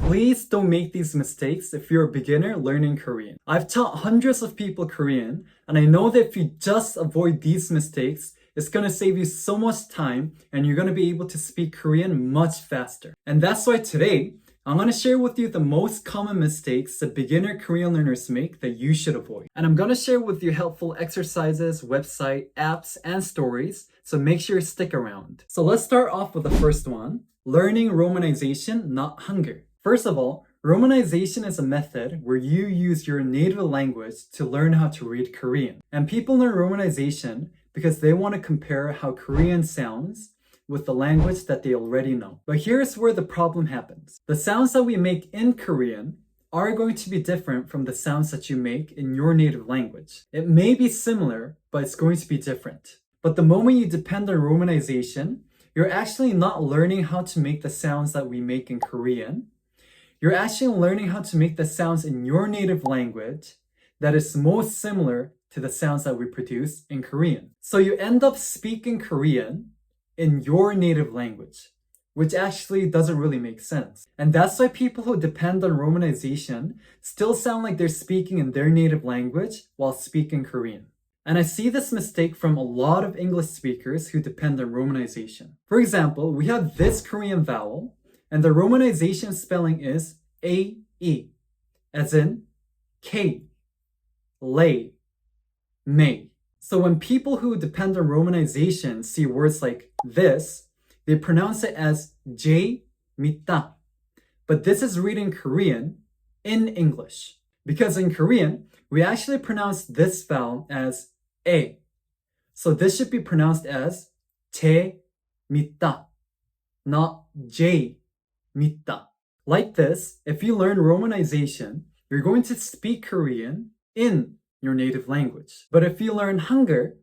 Please don't make these mistakes if you're a beginner learning Korean. I've taught hundreds of people Korean, and I know that if you just avoid these mistakes, it's gonna save you so much time and you're gonna be able to speak Korean much faster. And that's why today, I'm gonna share with you the most common mistakes that beginner Korean learners make that you should avoid. And I'm gonna share with you helpful exercises, website, apps, and stories, so make sure you stick around. So let's start off with the first one, learning romanization, not Hangul. First of all, romanization is a method where you use your native language to learn how to read Korean. And people learn romanization because they want to compare how Korean sounds with the language that they already know. But here's where the problem happens. The sounds that we make in Korean are going to be different from the sounds that you make in your native language. It may be similar, but it's going to be different. But the moment you depend on romanization, you're actually not learning how to make the sounds that we make in Korean. You're actually learning how to make the sounds in your native language that is most similar to the sounds that we produce in Korean. So you end up speaking Korean in your native language, which actually doesn't really make sense. And that's why people who depend on romanization still sound like they're speaking in their native language while speaking Korean. And I see this mistake from a lot of English speakers who depend on romanization. For example, we have this Korean vowel, and the romanization spelling is A-E, as in K, lay, may. So when people who depend on romanization see words like this, they pronounce it as J, 미다. But this is reading Korean in English. Because in Korean, we actually pronounce this vowel as E. So this should be pronounced as 제, 미다, not J, 미다. Like this, if you learn romanization, you're going to speak Korean in your native language. But if you learn Hangul,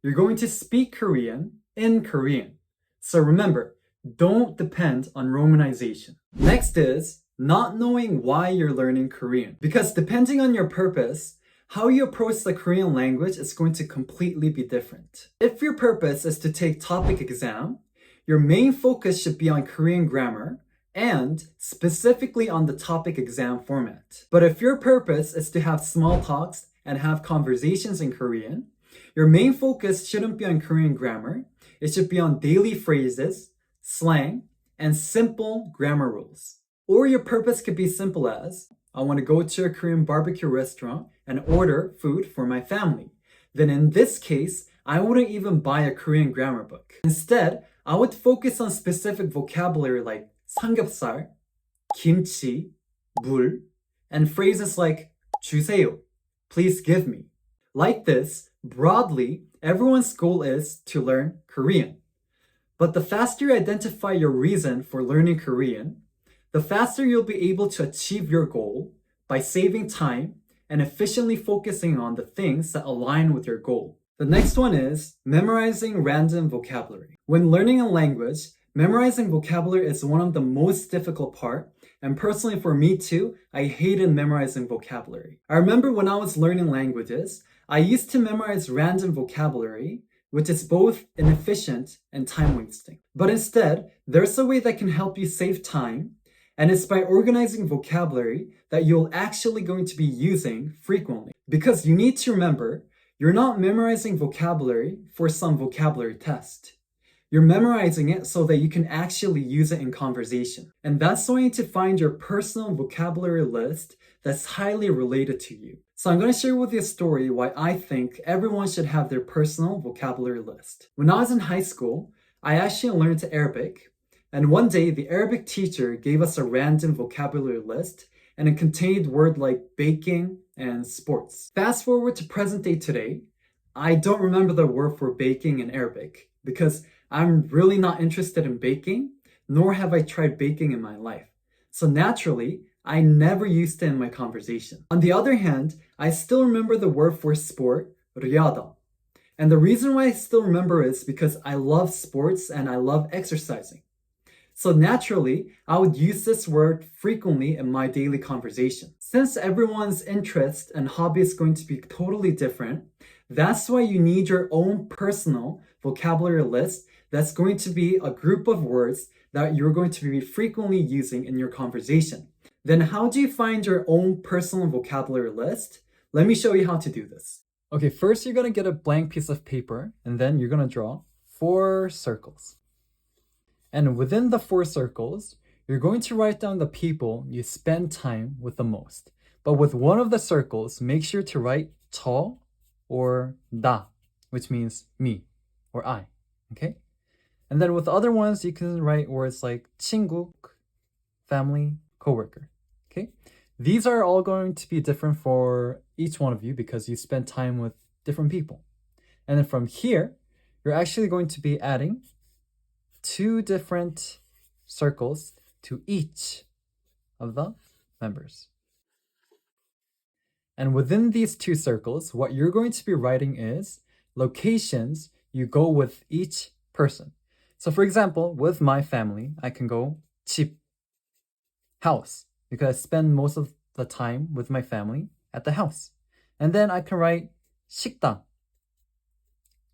you're going to speak Korean in Korean. So remember, don't depend on romanization. Next is not knowing why you're learning Korean. Because depending on your purpose, how you approach the Korean language is going to completely be different. If your purpose is to take TOPIK exam, your main focus should be on Korean grammar and specifically on the TOPIK exam format. But if your purpose is to have small talks and have conversations in Korean, your main focus shouldn't be on Korean grammar. It should be on daily phrases, slang, and simple grammar rules. Or your purpose could be simple as, I want to go to a Korean barbecue restaurant and order food for my family. Then in this case, I wouldn't even buy a Korean grammar book. Instead, I would focus on specific vocabulary like 삼겹살, 김치, 물, and phrases like 주세요, please give me. Like this, broadly, everyone's goal is to learn Korean. But the faster you identify your reason for learning Korean, the faster you'll be able to achieve your goal by saving time and efficiently focusing on the things that align with your goal. The next one is memorizing random vocabulary. When learning a language, memorizing vocabulary is one of the most difficult part, and personally for me too, I hated memorizing vocabulary. I remember when I was learning languages, I used to memorize random vocabulary, which is both inefficient and time-wasting. But instead, there's a way that can help you save time, and it's by organizing vocabulary that you're actually going to be using frequently. Because you need to remember, you're not memorizing vocabulary for some vocabulary test. You're memorizing it so that you can actually use it in conversation. And that's why you need to find your personal vocabulary list that's highly related to you. So I'm going to share with you a story why I think everyone should have their personal vocabulary list. When I was in high school, I actually learned Arabic. And one day, the Arabic teacher gave us a random vocabulary list, and it contained words like baking and sports. Fast forward to present day today, I don't remember the word for baking in Arabic because I'm really not interested in baking, nor have I tried baking in my life. So naturally, I never used it in my conversation. On the other hand, I still remember the word for sport, riyada. And the reason why I still remember is because I love sports and I love exercising. So naturally, I would use this word frequently in my daily conversation. Since everyone's interest and hobby is going to be totally different, that's why you need your own personal vocabulary list that's going to be a group of words that you're going to be frequently using in your conversation. Then how do you find your own personal vocabulary list? Let me show you how to do this. Okay, first you're gonna get a blank piece of paper and then you're gonna draw 4 circles. And within the 4 circles, you're going to write down the people you spend time with the most. But with one of the circles, make sure to write 저 or 나, which means me or I, okay? And then with other ones, you can write words like 친구, family, coworker, okay? These are all going to be different for each one of you because you spend time with different people. And then from here, you're actually going to be adding 2 different circles to each of the members. And within these 2 circles, what you're going to be writing is locations you go with each person. So for example, with my family, I can go 집, house, because I spend most of the time with my family at the house. And then I can write 식당,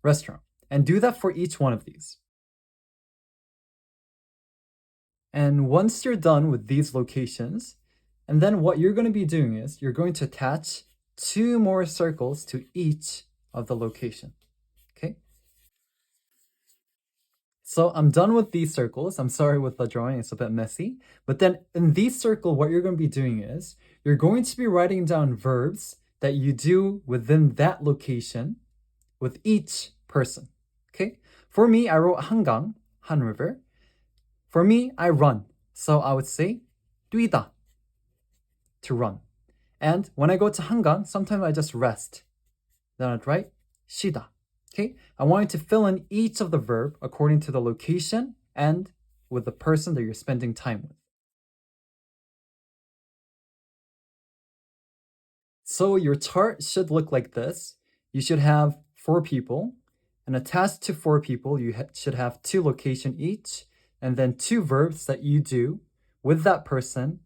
restaurant, and do that for each one of these. And once you're done with these locations, and then what you're going to be doing is you're going to attach 2 more circles to each of the location, okay? So I'm done with these circles. I'm sorry with the drawing, it's a bit messy. But then in these circles, what you're going to be doing is you're going to be writing down verbs that you do within that location with each person, okay? For me, I wrote 한강, Han River. For me, I run. So I would say 뛰다, to run. And when I go to 한강, sometimes I just rest. Then I'd write 쉬다. Okay? I want you to fill in each of the verb according to the location and with the person that you're spending time with. So your chart should look like this. You should have 4 people, and attached to 4 people, you should have 2 location each, and then 2 verbs that you do with that person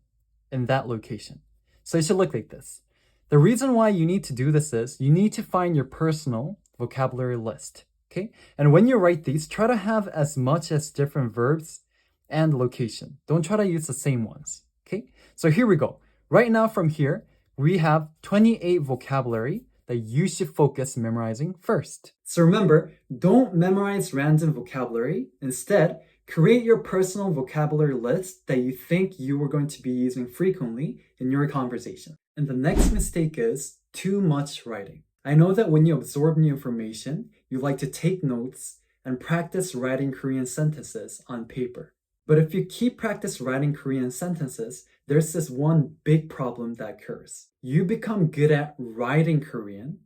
in that location. So it should look like this. The reason why you need to do this is you need to find your personal vocabulary list, okay? And when you write these, try to have as much as different verbs and location. Don't try to use the same ones, okay? So here we go. Right now from here, we have 28 vocabulary that you should focus memorizing first. So remember, don't memorize random vocabulary. Instead, create your personal vocabulary list that you think you are going to be using frequently in your conversation. And the next mistake is too much writing. I know that when you absorb new information, you like to take notes and practice writing Korean sentences on paper. But if you keep practice writing Korean sentences, there's this one big problem that occurs. You become good at writing Korean,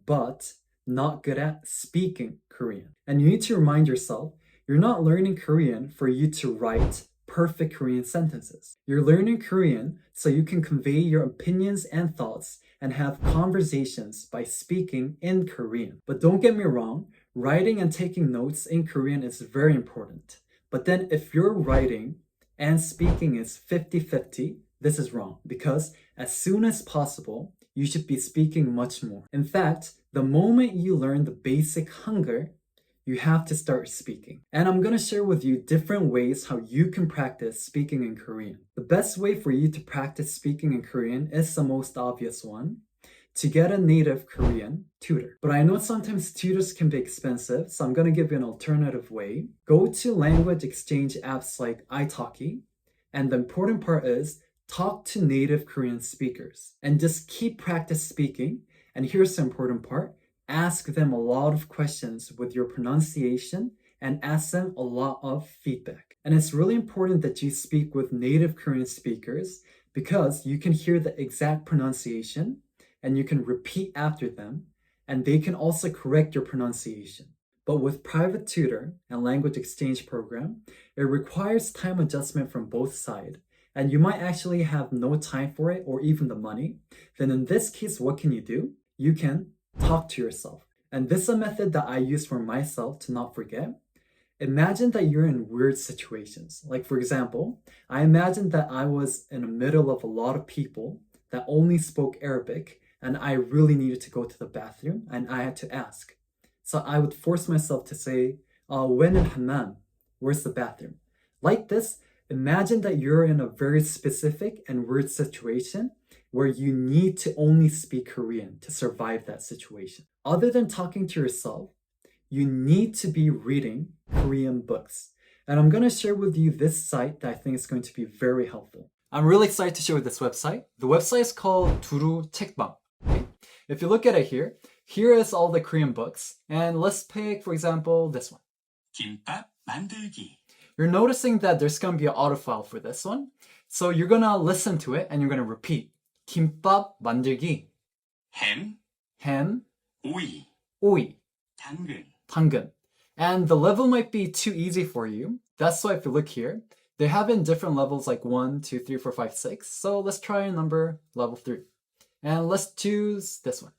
but not good at speaking Korean. And you need to remind yourself, you're not learning Korean for you to write perfect Korean sentences. You're learning Korean so you can convey your opinions and thoughts and have conversations by speaking in Korean. But don't get me wrong, writing and taking notes in Korean is very important. But then if your writing and speaking is 50-50, this is wrong because as soon as possible, you should be speaking much more. In fact, the moment you learn the basic Hangul, you have to start speaking. And I'm gonna share with you different ways how you can practice speaking in Korean. The best way for you to practice speaking in Korean is the most obvious one, to get a native Korean tutor. But I know sometimes tutors can be expensive, so I'm gonna give you an alternative way. Go to language exchange apps like italki, and the important part is talk to native Korean speakers. And just keep practice speaking, and here's the important part, ask them a lot of questions with your pronunciation and ask them a lot of feedback. And it's really important that you speak with native Korean speakers because you can hear the exact pronunciation and you can repeat after them and they can also correct your pronunciation. But with private tutor and language exchange program, it requires time adjustment from both sides and you might actually have no time for it or even the money. Then in this case, what can you do? You can talk to yourself. And this is a method that I use for myself to not forget. Imagine that you're in weird situations. Like for example, I imagined that I was in the middle of a lot of people that only spoke Arabic and I really needed to go to the bathroom and I had to ask. So I would force myself to say, when in hammam? Where's the bathroom? Like this, Imagine that you're in a very specific and weird situation where you need to only speak Korean to survive that situation. Other than talking to yourself, you need to be reading Korean books. And I'm going to share with you this site that I think is going to be very helpful. I'm really excited to show you this website. The website is called 두루책방. Okay? If you look at it here is all the Korean books. And let's pick, for example, this one. 김밥 만들기. You're noticing that there's going to be an autofile for this one. So you're going to listen to it and you're going to repeat. 김밥 만들기. 햄, 오이, 당근. 당근. And the level might be too easy for you. That's why if you look here, they have it in different levels like 1, 2, 3, 4, 5, 6. So let's try level 3. And let's choose this one.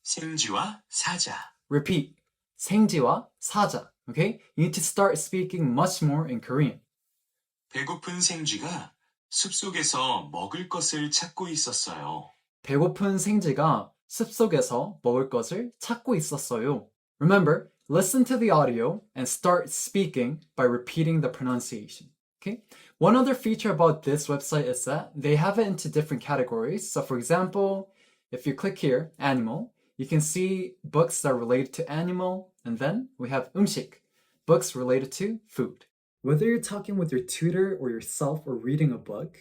생쥐와 사자. Repeat. 생쥐와 사자. Okay? You need to start speaking much more in Korean. 배고픈 생쥐가 숲속에서 먹을 것을 찾고 있었어요. 배고픈 생쥐가 숲속에서 먹을 것을 찾고 있었어요. Remember, listen to the audio and start speaking by repeating the pronunciation. Okay? One other feature about this website is that they have it into different categories. So for example, if you click here, animal, you can see books that are related to animal, and then we have 음식, books related to food. Whether you're talking with your tutor or yourself or reading a book,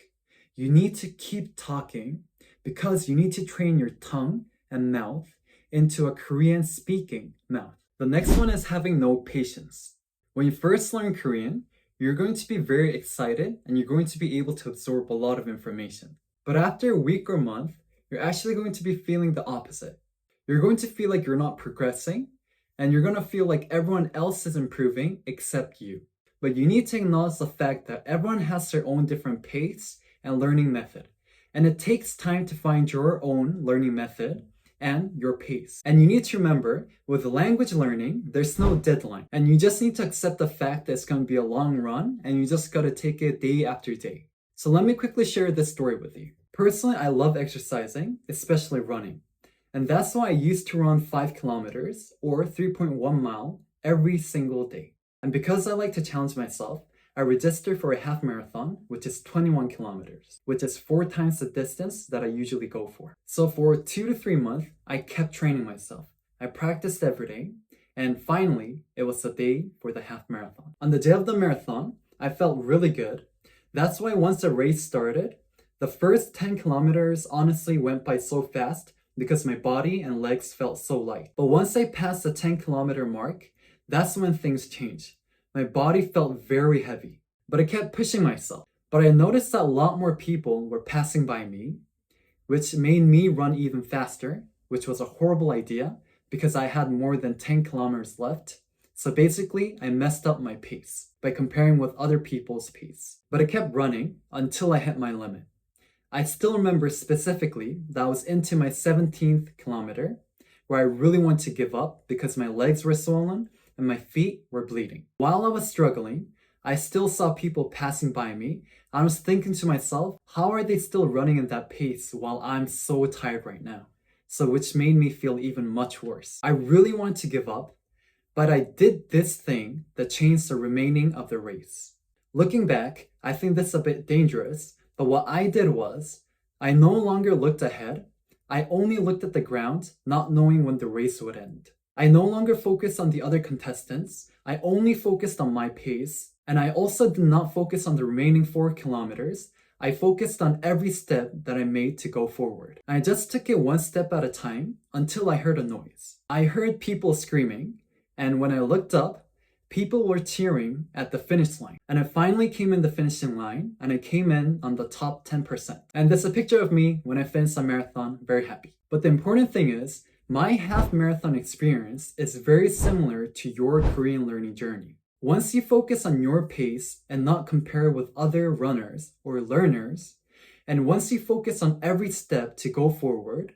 you need to keep talking because you need to train your tongue and mouth into a Korean speaking mouth. The next one is having no patience. When you first learn Korean, you're going to be very excited and you're going to be able to absorb a lot of information. But after a week or month, you're actually going to be feeling the opposite. You're going to feel like you're not progressing and you're going to feel like everyone else is improving except you. But you need to acknowledge the fact that everyone has their own different pace and learning method. And it takes time to find your own learning method and your pace. And you need to remember, with language learning, there's no deadline. And you just need to accept the fact that it's going to be a long run and you just got to take it day after day. So let me quickly share this story with you. Personally, I love exercising, especially running. And that's why I used to run 5 kilometers or 3.1 mile every single day. And because I like to challenge myself, I registered for a half marathon, which is 21 kilometers, which is 4 times the distance that I usually go for. So for 2 to 3 months, I kept training myself. I practiced every day, and finally, it was the day for the half marathon. On the day of the marathon, I felt really good. That's why once the race started, the first 10 kilometers honestly went by so fast because my body and legs felt so light. But once I passed the 10-kilometer mark, that's when things changed. My body felt very heavy, but I kept pushing myself. But I noticed that a lot more people were passing by me, which made me run even faster, which was a horrible idea because I had more than 10 kilometers left. So basically, I messed up my pace by comparing with other people's pace. But I kept running until I hit my limit. I still remember specifically that I was into my 17th kilometer where I really wanted to give up because my legs were swollen and my feet were bleeding. While I was struggling, I still saw people passing by me. I was thinking to myself, how are they still running at that pace while I'm so tired right now? So which made me feel even much worse. I really wanted to give up, but I did this thing that changed the remaining of the race. Looking back, I think this is a bit dangerous, but what I did was, I no longer looked ahead. I only looked at the ground, not knowing when the race would end. I no longer focused on the other contestants. I only focused on my pace. And I also did not focus on the remaining 4 kilometers. I focused on every step that I made to go forward. I just took it one step at a time until I heard a noise. I heard people screaming, and when I looked up, people were cheering at the finish line. And I finally came in the finishing line, and I came in on the top 10%. And there's a picture of me when I finished the marathon, very happy. But the important thing is, my half marathon experience is very similar to your Korean learning journey. Once you focus on your pace and not compare with other runners or learners, and once you focus on every step to go forward,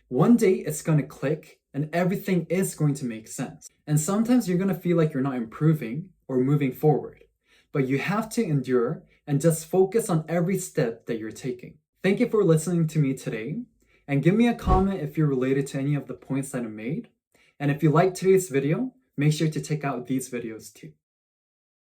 one day it's going to click and everything is going to make sense. And sometimes you're going to feel like you're not improving or moving forward, but you have to endure and just focus on every step that you're taking. Thank you for listening to me today, and give me a comment if you're related to any of the points that I made. And if you liked today's video, make sure to check out these videos too.